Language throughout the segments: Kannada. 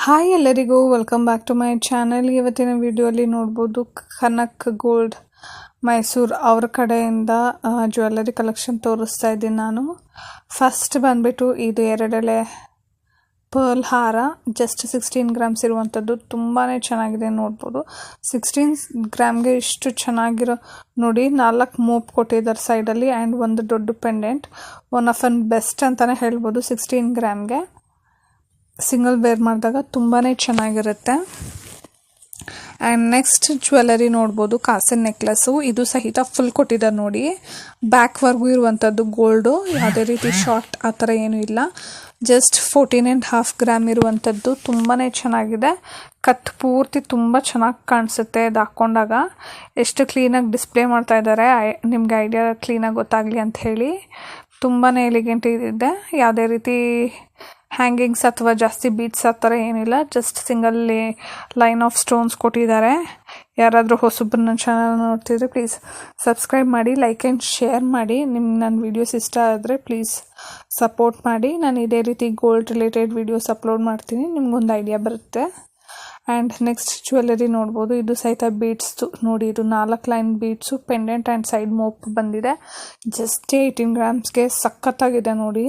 ಹಾಯ್ ಎಲ್ಲರಿಗೂ welcome back to my channel. ಇವತ್ತಿನ ವಿಡಿಯೋಲಿ ನೋಡ್ಬೋದು ಕನಕ್ ಗೋಲ್ಡ್ ಮೈಸೂರು ಅವ್ರ ಕಡೆಯಿಂದ ಜ್ಯುವೆಲ್ಲರಿ ಕಲೆಕ್ಷನ್ ತೋರಿಸ್ತಾ ಇದ್ದೀನಿ ನಾನು. ಫಸ್ಟ್ ಬಂದ್ಬಿಟ್ಟು ಇದು 2 ಎಳೆ ಪರ್ಲ್ ಹಾರ, ಜಸ್ಟ್ 16 ಗ್ರಾಮ್ಸ್ ಇರುವಂಥದ್ದು. ತುಂಬಾ ಚೆನ್ನಾಗಿದೆ ನೋಡ್ಬೋದು. 16 ಗ್ರಾಮ್ಗೆ ಇಷ್ಟು ಚೆನ್ನಾಗಿರೋ ನೋಡಿ, 4 ಮೋಪ್ ಕೊಟ್ಟಿದ್ದಾರೆ ಸೈಡಲ್ಲಿ ಆ್ಯಂಡ್ ಒಂದು ದೊಡ್ಡ pendant. One of an best ಅಂತಲೇ ಹೇಳ್ಬೋದು 16 ಗ್ರಾಮ್ಗೆ. ಸಿಂಗಲ್ ವೇರ್ ಮಾಡಿದಾಗ ತುಂಬಾ ಚೆನ್ನಾಗಿರುತ್ತೆ. ಆ್ಯಂಡ್ ನೆಕ್ಸ್ಟ್ ಜ್ಯುವೆಲ್ಲರಿ ನೋಡ್ಬೋದು, ಕಾಸಿನ ನೆಕ್ಲೆಸ್ಸು. ಇದು ಸಹಿತ ಫುಲ್ ಕೊಟ್ಟಿದ್ದಾರೆ ನೋಡಿ, ಬ್ಯಾಕ್ವರೆಗೂ ಇರುವಂಥದ್ದು ಗೋಲ್ಡು, ಯಾವುದೇ ರೀತಿ ಶಾರ್ಟ್ ಆ ಥರ ಏನೂ ಇಲ್ಲ. ಜಸ್ಟ್ 14.5 ಗ್ರಾಮ್ ಇರುವಂಥದ್ದು. ತುಂಬಾ ಚೆನ್ನಾಗಿದೆ. ಕಟ್ ಪೂರ್ತಿ ತುಂಬ ಚೆನ್ನಾಗಿ ಕಾಣಿಸುತ್ತೆ ಇದು ಹಾಕ್ಕೊಂಡಾಗ. ಎಷ್ಟು ಕ್ಲೀನಾಗಿ ಡಿಸ್ಪ್ಲೇ ಮಾಡ್ತಾ ಇದ್ದಾರೆ, ನಿಮ್ಗೆ ಐಡಿಯಾ ಕ್ಲೀನಾಗಿ ಗೊತ್ತಾಗಲಿ ಅಂತ ಹೇಳಿ. ತುಂಬಾ ಎಲಿಗೆಂಟ್ ಇದೆ. ಯಾವುದೇ ರೀತಿ ಹ್ಯಾಂಗಿಂಗ್ಸ್ ಅಥವಾ ಜಾಸ್ತಿ ಬೀಟ್ಸ್ ಆ ಥರ ಏನಿಲ್ಲ. Just single line of stones ಕೊಟ್ಟಿದ್ದಾರೆ. ಯಾರಾದರೂ ಹೊಸಬ್ರು ನನ್ನ ಚಾನಲ್ ನೋಡ್ತಿದ್ರೆ ಪ್ಲೀಸ್ ಸಬ್ಸ್ಕ್ರೈಬ್ ಮಾಡಿ, ಲೈಕ್ ಆ್ಯಂಡ್ ಶೇರ್ ಮಾಡಿ. ನಿಮ್ಗೆ ನನ್ನ ವೀಡಿಯೋಸ್ ಇಷ್ಟ ಆದರೆ ಪ್ಲೀಸ್ ಸಪೋರ್ಟ್ ಮಾಡಿ. ನಾನು ಇದೇ ರೀತಿ ಗೋಲ್ಡ್ ರಿಲೇಟೆಡ್ ವೀಡಿಯೋಸ್ ಅಪ್ಲೋಡ್ ಮಾಡ್ತೀನಿ, ನಿಮ್ಗೊಂದು ಐಡಿಯಾ ಬರುತ್ತೆ. ಆ್ಯಂಡ್ ನೆಕ್ಸ್ಟ್ ಜ್ಯುವೆಲ್ಲರಿ ನೋಡ್ಬೋದು, ಇದು ಸಹಿತ ಬೀಟ್ಸ್ದು ನೋಡಿ. ಇದು 4 line beats, pendant and side mop ಬಂದಿದೆ. ಜಸ್ಟ್ 18 ಗ್ರಾಮ್ಸ್ಗೆ ಸಖತ್ತಾಗಿದೆ ನೋಡಿ.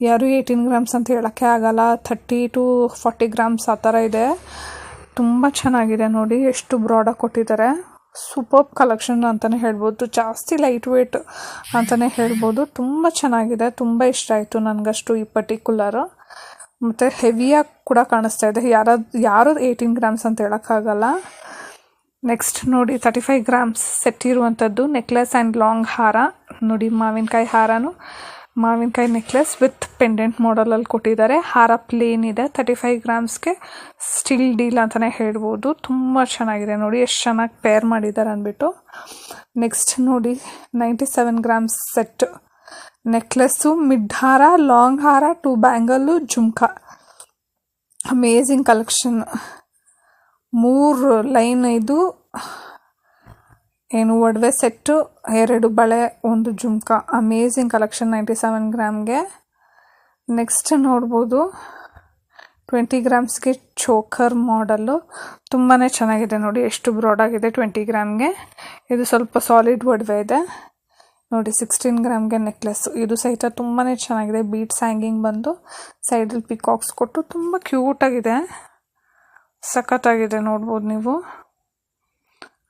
ಯಾರು 18 ಗ್ರಾಮ್ಸ್ ಅಂತ ಹೇಳೋಕ್ಕೆ ಆಗಲ್ಲ, 30 to 40 ಗ್ರಾಮ್ಸ್ ಆ ಥರ ಇದೆ. ತುಂಬ ಚೆನ್ನಾಗಿದೆ ನೋಡಿ, ಎಷ್ಟು ಬ್ರಾಡಾಗಿ ಕೊಟ್ಟಿದ್ದಾರೆ. ಸೂಪರ್ ಕಲೆಕ್ಷನ್ ಅಂತಲೇ ಹೇಳ್ಬೋದು. ಜಾಸ್ತಿ ಲೈಟ್ ವೇಟ್ ಅಂತಲೇ ಹೇಳ್ಬೋದು. ತುಂಬ ಚೆನ್ನಾಗಿದೆ, ತುಂಬ ಇಷ್ಟ ಆಯಿತು ನನಗಷ್ಟು ಈ ಪರ್ಟಿಕ್ಯುಲರು. ಮತ್ತು ಹೆವಿಯಾಗಿ ಕೂಡ ಕಾಣಿಸ್ತಾ ಇದೆ. ಯಾರು 18 ಗ್ರಾಮ್ಸ್ ಅಂತ ಹೇಳೋಕ್ಕಾಗಲ್ಲ. ನೆಕ್ಸ್ಟ್ ನೋಡಿ, 35 ಗ್ರಾಮ್ಸ್ ಸೆಟ್ ಇರುವಂಥದ್ದು ನೆಕ್ಲೆಸ್ ಆ್ಯಂಡ್ ಲಾಂಗ್ ಹಾರ ನೋಡಿ. ಮಾವಿನಕಾಯಿ ಹಾರನು, ಮಾವಿನಕಾಯಿ ನೆಕ್ಲೆಸ್ ವಿತ್ ಪೆಂಡೆಂಟ್ ಮಾಡಲಲ್ಲಿ ಕೊಟ್ಟಿದ್ದಾರೆ. ಹಾರ ಪ್ಲೇನ್ ಇದೆ. 35 ಗ್ರಾಮ್ಸ್ಗೆ ಸ್ಟಿಲ್ ಡೀಲ್ ಅಂತಲೇ ಹೇಳ್ಬೋದು. ತುಂಬ ಚೆನ್ನಾಗಿದೆ ನೋಡಿ, ಎಷ್ಟು ಚೆನ್ನಾಗಿ ಪೇರ್ ಮಾಡಿದ್ದಾರೆ ಅಂದ್ಬಿಟ್ಟು. ನೆಕ್ಸ್ಟ್ ನೋಡಿ, 97 ಗ್ರಾಮ್ಸ್ ಸೆಟ್ ನೆಕ್ಲೆಸ್ಸು, ಮಿಡ್ ಹಾರ, ಲಾಂಗ್ ಹಾರ, 2 bangle, jhumka. Amazing collection. 3 line ಇದು ಏನು ಒಡವೆ ಸೆಟ್ಟು, 2 ಬಳೆ, 1 ಜುಮ್ಕಾ. ಅಮೇಝಿಂಗ್ ಕಲೆಕ್ಷನ್ 97 ಗ್ರಾಮ್ಗೆ. ನೆಕ್ಸ್ಟ್ ನೋಡ್ಬೋದು, 20 ಗ್ರಾಮ್ಸ್ಗೆ ಚೋಕರ್ ಮಾಡಲ್ಲು. ತುಂಬಾ ಚೆನ್ನಾಗಿದೆ ನೋಡಿ, ಎಷ್ಟು ಬ್ರಾಡಾಗಿದೆ 20 ಗ್ರಾಮ್ಗೆ. ಇದು ಸ್ವಲ್ಪ ಸಾಲಿಡ್ ಒಡವೆ ಇದೆ ನೋಡಿ. 16 ಗ್ರಾಮ್ಗೆ ನೆಕ್ಲೆಸ್ಸು. ಇದು ಸಹಿತ ತುಂಬಾ ಚೆನ್ನಾಗಿದೆ. ಬೀಟ್ಸ್ ಹ್ಯಾಂಗಿಂಗ್ ಬಂದು ಸೈಡಲ್ಲಿ ಪಿಕಾಕ್ಸ್ ಕೊಟ್ಟು ತುಂಬ ಕ್ಯೂಟಾಗಿದೆ, ಸಖತ್ತಾಗಿದೆ ನೋಡ್ಬೋದು ನೀವು.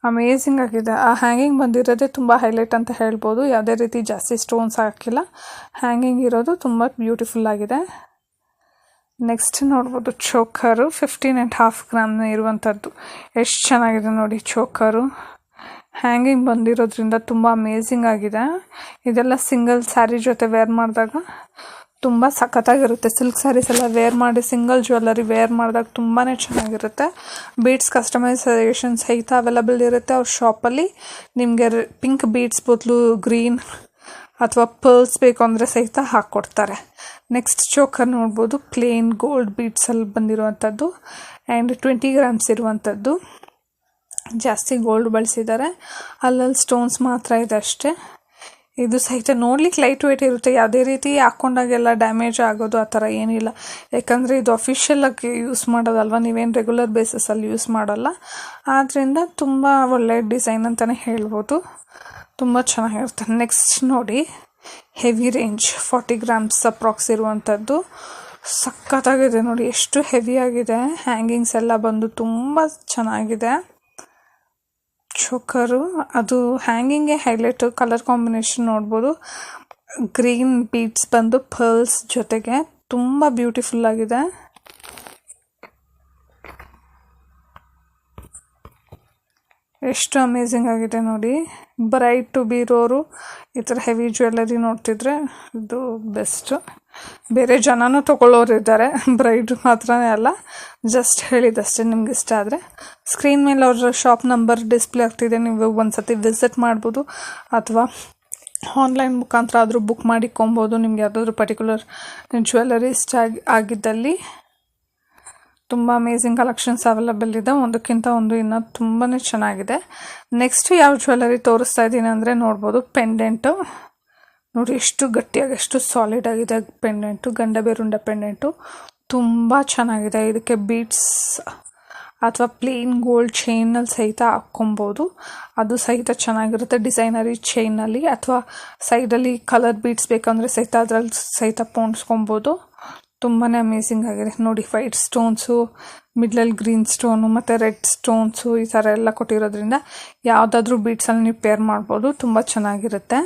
ಅಮೇಝಿಂಗ್ ಆಗಿದೆ. ಆ ಹ್ಯಾಂಗಿಂಗ್ ಬಂದಿರೋದೇ ತುಂಬ ಹೈಲೈಟ್ ಅಂತ ಹೇಳ್ಬೋದು. ಯಾವುದೇ ರೀತಿ ಜಾಸ್ತಿ ಸ್ಟೋನ್ಸ್ ಹಾಕಿಲ್ಲ, ಹ್ಯಾಂಗಿಂಗ್ ಇರೋದು ತುಂಬ ಬ್ಯೂಟಿಫುಲ್ ಆಗಿದೆ. ನೆಕ್ಸ್ಟ್ ನೋಡ್ಬೋದು, ಚೋಕರು 15.5 ಗ್ರಾಮ್ ಇರುವಂಥದ್ದು. ಎಷ್ಟು ಚೆನ್ನಾಗಿದೆ ನೋಡಿ ಚೋಕರು. ಹ್ಯಾಂಗಿಂಗ್ ಬಂದಿರೋದ್ರಿಂದ ತುಂಬ ಅಮೇಝಿಂಗ್ ಆಗಿದೆ. ಇದೆಲ್ಲ ಸಿಂಗಲ್ ಸ್ಯಾರಿ ಜೊತೆ ವೇರ್ ಮಾಡಿದಾಗ ತುಂಬ ಸಖತ್ತಾಗಿರುತ್ತೆ. ಸಿಲ್ಕ್ ಸ್ಯಾರೀಸ್ ಎಲ್ಲ ವೇರ್ ಮಾಡಿ ಸಿಂಗಲ್ ಜ್ಯುವೆಲ್ಲರಿ ವೇರ್ ಮಾಡಿದಾಗ ತುಂಬಾ ಚೆನ್ನಾಗಿರುತ್ತೆ. ಬೀಡ್ಸ್ ಕಸ್ಟಮೈಸೇಷನ್ ಸಹಿತ ಅವೈಲಬಲ್ ಇರುತ್ತೆ ಅವ್ರ ಶಾಪಲ್ಲಿ. ನಿಮಗೆ ಪಿಂಕ್ ಬೀಡ್ಸ್ ಬದಲು ಗ್ರೀನ್ ಅಥವಾ ಪರ್ಲ್ಸ್ ಬೇಕು ಅಂದರೆ ಸಹಿತ ಹಾಕ್ಕೊಡ್ತಾರೆ. ನೆಕ್ಸ್ಟ್ ಚೋಕರ್ ನೋಡ್ಬೋದು, ಪ್ಲೇನ್ ಗೋಲ್ಡ್ ಬೀಡ್ಸಲ್ಲಿ ಬಂದಿರುವಂಥದ್ದು ಆ್ಯಂಡ್ 20 ಗ್ರಾಮ್ಸ್ ಇರುವಂಥದ್ದು. ಜಾಸ್ತಿ ಗೋಲ್ಡ್ ಬಳಸಿದ್ದಾರೆ, ಅಲ್ಲಲ್ಲಿ ಸ್ಟೋನ್ಸ್ ಮಾತ್ರ ಇದೆ ಅಷ್ಟೇ. ಇದು ಸಹಿತ ನೋಡ್ಲಿಕ್ಕೆ ಲೈಟ್ ವೇಟ್ ಇರುತ್ತೆ. ಯಾವುದೇ ರೀತಿ ಹಾಕ್ಕೊಂಡಾಗೆಲ್ಲ ಡ್ಯಾಮೇಜ್ ಆಗೋದು ಆ ಥರ ಏನಿಲ್ಲ. ಯಾಕಂದರೆ ಇದು ಅಫಿಷಿಯಲಾಗಿ ಯೂಸ್ ಮಾಡೋದಲ್ವ, ನೀವೇನು ರೆಗ್ಯುಲರ್ ಬೇಸಿಸಲ್ಲಿ ಯೂಸ್ ಮಾಡೋಲ್ಲ. ಆದ್ದರಿಂದ ತುಂಬ ಒಳ್ಳೆಯ ಡಿಸೈನ್ ಅಂತಲೇ ಹೇಳ್ಬೋದು. ತುಂಬ ಚೆನ್ನಾಗಿರುತ್ತೆ. ನೆಕ್ಸ್ಟ್ ನೋಡಿ, ಹೆವಿ ರೇಂಜ್ 40 ಗ್ರಾಮ್ಸ್ ಅಪ್ರಾಕ್ಸ್ ಇರುವಂಥದ್ದು. ಸಖತ್ತಾಗಿದೆ ನೋಡಿ, ಎಷ್ಟು ಹೆವಿಯಾಗಿದೆ. ಹ್ಯಾಂಗಿಂಗ್ಸ್ ಎಲ್ಲ ಬಂದು ತುಂಬ ಚೆನ್ನಾಗಿದೆ. ಚೋಕರು ಅದು ಹ್ಯಾಂಗಿಂಗ್ಗೆ ಹೈಲೈಟು. ಕಲರ್ ಕಾಂಬಿನೇಷನ್ ನೋಡ್ಬೋದು, ಗ್ರೀನ್ ಬೀಡ್ಸ್ ಬಂದು ಪರ್ಲ್ಸ್ ಜೊತೆಗೆ ತುಂಬ ಬ್ಯೂಟಿಫುಲ್ ಆಗಿದೆ. ಎಷ್ಟು ಅಮೇಝಿಂಗ್ ಆಗಿದೆ ನೋಡಿ. ಬ್ರೈಡ್ ಟು ಬೀರೋರು ಈ ಥರ ಹೆವಿ ಜ್ಯುವೆಲ್ಲರಿ ನೋಡ್ತಿದ್ರೆ ಇದು ಬೆಸ್ಟು. ಬೇರೆ ಜನನೂ ತೊಗೊಳ್ಳೋರಿದ್ದಾರೆ, ಬ್ರೈಡ್ ಮಾತ್ರನೇ ಅಲ್ಲ. ಜಸ್ಟ್ ಹೇಳಿದಷ್ಟೇ. ನಿಮ್ಗೆ ಇಷ್ಟ ಆದರೆ ಸ್ಕ್ರೀನ್ ಮೇಲೆ ಅವ್ರ ಶಾಪ್ ನಂಬರ್ ಡಿಸ್ಪ್ಲೇ ಆಗ್ತಿದೆ, ನೀವು ಒಂದ್ಸತಿ ವಿಸಿಟ್ ಮಾಡ್ಬೋದು. ಅಥವಾ ಆನ್ಲೈನ್ ಮುಖಾಂತರ ಆದರೂ ಬುಕ್ ಮಾಡಿಕೊಬೋದು. ನಿಮ್ಗೆ ಯಾವುದಾದ್ರೂ ಪರ್ಟಿಕ್ಯುಲರ್ ಜ್ಯುವೆಲ್ಲರಿ ಇಷ್ಟ ಆಗಿದ್ದಲ್ಲಿ. ತುಂಬ ಅಮೇಝಿಂಗ್ ಕಲೆಕ್ಷನ್ಸ್ ಅವೈಲಬಲ್ ಇದೆ, ಒಂದಕ್ಕಿಂತ ಒಂದು ಇನ್ನೂ ತುಂಬಾ ಚೆನ್ನಾಗಿದೆ. ನೆಕ್ಸ್ಟ್ ಯಾವ ಜ್ಯುವೆಲ್ಲರಿ ತೋರಿಸ್ತಾ ಇದ್ದೀನಿ ಅಂದರೆ ನೋಡ್ಬೋದು, ಪೆಂಡೆಂಟು ನೋಡಿ ಎಷ್ಟು ಗಟ್ಟಿಯಾಗಿ ಎಷ್ಟು ಸಾಲಿಡ್ ಆಗಿದೆ ಪೆಂಡೆಂಟು. ಗಂಡ ಬೇರುಂಡ ಪೆಂಡೆಂಟು ತುಂಬ ಚೆನ್ನಾಗಿದೆ. ಇದಕ್ಕೆ ಬೀಡ್ಸ್ ಅಥವಾ ಪ್ಲೇನ್ ಗೋಲ್ಡ್ ಚೈನಲ್ಲಿ ಸಹಿತ ಹಾಕ್ಕೊಬೋದು, ಅದು ಸಹಿತ ಚೆನ್ನಾಗಿರುತ್ತೆ. ಡಿಸೈನರಿ ಚೈನಲ್ಲಿ ಅಥವಾ ಸೈಡಲ್ಲಿ ಕಲರ್ ಬೀಡ್ಸ್ ಬೇಕಂದರೆ ಸಹಿತ ಅದರಲ್ಲಿ ಸಹಿತ ಪೋಣಿಸ್ಕೊಬೋದು. ತುಂಬಾ ಅಮೇಝಿಂಗ್ ಆಗಿದೆ ನೋಡಿ. ವೈಟ್ ಸ್ಟೋನ್ಸು, ಮಿಡ್ಲಲ್ಲಿ ಗ್ರೀನ್ ಸ್ಟೋನು ಮತ್ತು ರೆಡ್ ಸ್ಟೋನ್ಸು ಈ ಥರ ಎಲ್ಲ ಕೊಟ್ಟಿರೋದ್ರಿಂದ ಯಾವುದಾದ್ರೂ ಬೀಡ್ಸಲ್ಲಿ ನೀವು ಪೇರ್ ಮಾಡ್ಬೋದು, ತುಂಬ ಚೆನ್ನಾಗಿರುತ್ತೆ.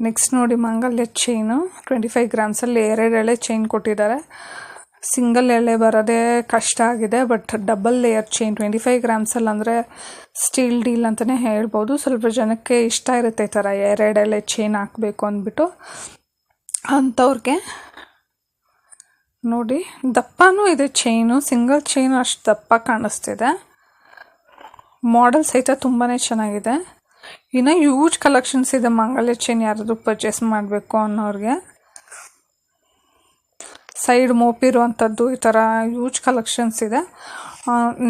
ನೆಕ್ಸ್ಟ್ ನೋಡಿ ಮಾಂಗಲ್ಯ ಚೈನು 25 ಗ್ರಾಮ್ಸಲ್ಲಿ 2 ಎಳೆ ಚೈನ್ ಕೊಟ್ಟಿದ್ದಾರೆ. ಸಿಂಗಲ್ ಎಳೆ ಬರೋದೇ ಕಷ್ಟ ಆಗಿದೆ, ಬಟ್ ಡಬಲ್ ಲೇಯರ್ ಚೈನ್ 25 ಗ್ರಾಮ್ಸಲ್ಲಿ ಅಂದರೆ ಸ್ಟೀಲ್ ಡೀಲ್ ಅಂತಲೇ ಹೇಳ್ಬೋದು. ಸ್ವಲ್ಪ ಜನಕ್ಕೆ ಇಷ್ಟ ಇರುತ್ತೆ ಈ ಥರ 2 ಎಳೆ ಚೈನ್ ಹಾಕಬೇಕು ಅಂದ್ಬಿಟ್ಟು. ಅಂಥವ್ರಿಗೆ ನೋಡಿ ದಪ್ಪನೂ ಇದೆ ಚೈನು, ಸಿಂಗಲ್ ಚೈನು ಅಷ್ಟು ದಪ್ಪ ಕಾಣಿಸ್ತಿದೆ. ಮಾಡೆಲ್ ಸಹಿತ ತುಂಬಾ ಚೆನ್ನಾಗಿದೆ. ಇನ್ನು ಯೂಜ್ ಕಲೆಕ್ಷನ್ಸ್ ಇದೆ ಮಾಂಗಲ್ಯ ಚೈನ್ ಯಾರಾದರೂ ಪರ್ಚೇಸ್ ಮಾಡಬೇಕು ಅನ್ನೋರಿಗೆ. ಸೈಡ್ ಮೋಪಿರುವಂಥದ್ದು ಈ ಥರ ಯೂಜ್ ಕಲೆಕ್ಷನ್ಸ್ ಇದೆ.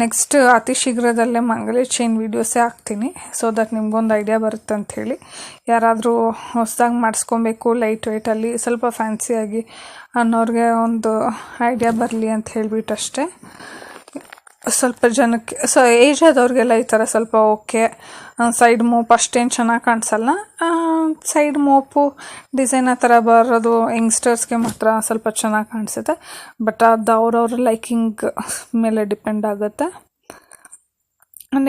ನೆಕ್ಸ್ಟ್ ಅತಿ ಶೀಘ್ರದಲ್ಲೇ ಮಾಂಗಲ್ಯ ಚೈನ್ ವೀಡಿಯೋಸೇ ಹಾಕ್ತೀನಿ, ಸೊ ದಟ್ ನಿಮ್ಗೊಂದು ಐಡಿಯಾ ಬರುತ್ತೆ ಅಂಥೇಳಿ. ಯಾರಾದರೂ ಹೊಸದಾಗಿ ಮಾಡಿಸ್ಕೊಬೇಕು ಲೈಟ್ ವೆಯ್ಟಲ್ಲಿ ಸ್ವಲ್ಪ ಫ್ಯಾನ್ಸಿಯಾಗಿ ಅನ್ನೋರಿಗೆ ಒಂದು ಐಡಿಯಾ ಬರಲಿ ಅಂತ ಹೇಳಿಬಿಟ್ಟು ಅಷ್ಟೇ. ಸ್ವಲ್ಪ ಜನಕ್ಕೆ ಏಜ್ ಆದವ್ರಿಗೆಲ್ಲ ಈ ಥರ ಸ್ವಲ್ಪ ಓಕೆ. ಸೈಡ್ ಮೋಪ್ ಅಷ್ಟೇನು ಚೆನ್ನಾಗಿ ಕಾಣಿಸಲ್ಲ, ಸೈಡ್ ಮೋಪು ಡಿಸೈನ್ ಆ ಥರ ಬರೋದು ಯಂಗ್ಸ್ಟರ್ಸ್ಗೆ ಮಾತ್ರ ಸ್ವಲ್ಪ ಚೆನ್ನಾಗಿ ಕಾಣಿಸುತ್ತೆ. ಬಟ್ ಅದು ಅವ್ರವ್ರ ಲೈಕಿಂಗ್ ಮೇಲೆ ಡಿಪೆಂಡ್ ಆಗುತ್ತೆ.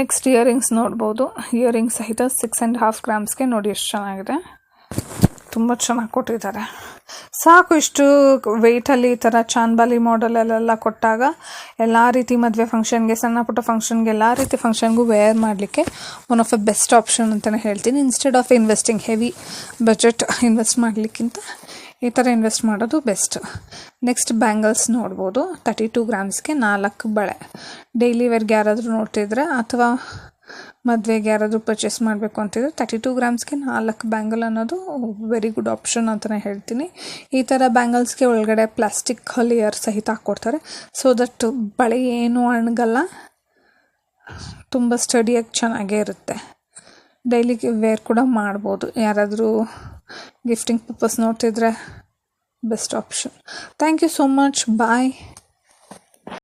ನೆಕ್ಸ್ಟ್ ಇಯರಿಂಗ್ಸ್ ನೋಡ್ಬೋದು. ಇಯರಿಂಗ್ಸ್ ಸಹಿತ 6.5 ಗ್ರಾಮ್ಸ್ಗೆ ನೋಡಿ ಎಷ್ಟು ಚೆನ್ನಾಗಿದೆ, ತುಂಬ ಚೆನ್ನಾಗಿ ಕೊಟ್ಟಿದ್ದಾರೆ. ಸಾಕು ಇಷ್ಟು ವೆಯ್ಟಲ್ಲಿ ಈ ಥರ ಚಾನ್ಬಾಲಿ ಮಾಡೆಲಲ್ಲೆಲ್ಲ ಕೊಟ್ಟಾಗ ಎಲ್ಲ ರೀತಿ ಮದುವೆ ಫಂಕ್ಷನ್ಗೆ, ಸಣ್ಣ ಪುಟ್ಟ ಫಂಕ್ಷನ್ಗೆ, ಎಲ್ಲ ರೀತಿ ಫಂಕ್ಷನ್ಗೂ ವೇರ್ ಮಾಡಲಿಕ್ಕೆ one of the best option ಅಂತಲೇ ಹೇಳ್ತೀನಿ. Instead of investing heavy budget invest ಮಾಡಲಿಕ್ಕಿಂತ ಈ ಥರ ಇನ್ವೆಸ್ಟ್ ಮಾಡೋದು ಬೆಸ್ಟ್. ನೆಕ್ಸ್ಟ್ ಬ್ಯಾಂಗಲ್ಸ್ ನೋಡ್ಬೋದು. 32 ಗ್ರಾಮ್ಸ್ಗೆ 4 ಬಳೆ. ಡೈಲಿ ವೇರ್ಗೆ ಯಾರಾದರೂ ನೋಡ್ತಿದ್ರೆ ಅಥವಾ ಮದುವೆಗೆ ಯಾರಾದರೂ ಪರ್ಚೇಸ್ ಮಾಡಬೇಕು ಅಂತಿದ್ರೆ 32 ಗ್ರಾಮ್ಸ್ಗೆ 4 ಬ್ಯಾಂಗಲ್ ಅನ್ನೋದು ವೆರಿ ಗುಡ್ ಆಪ್ಷನ್ ಅಂತಲೇ ಹೇಳ್ತೀನಿ. ಈ ಥರ ಬ್ಯಾಂಗಲ್ಸ್ಗೆ ಒಳಗಡೆ ಪ್ಲಾಸ್ಟಿಕ್ ಲೇಯರ್ ಸಹಿತ ಹಾಕ್ಕೊಡ್ತಾರೆ, ಸೊ ದಟ್ ಬಳೆ ಏನೂ ಅಣಗಲ್ಲ, ತುಂಬ ಸ್ಟಡಿಯಾಗಿ ಚೆನ್ನಾಗೇ ಇರುತ್ತೆ. ಡೈಲಿಗೆ ವೇರ್ ಕೂಡ ಮಾಡ್ಬೋದು. ಯಾರಾದರೂ ಗಿಫ್ಟಿಂಗ್ ಪರ್ಪಸ್ ನೋಡ್ತಿದ್ರೆ best option. Thank you so much. Bye.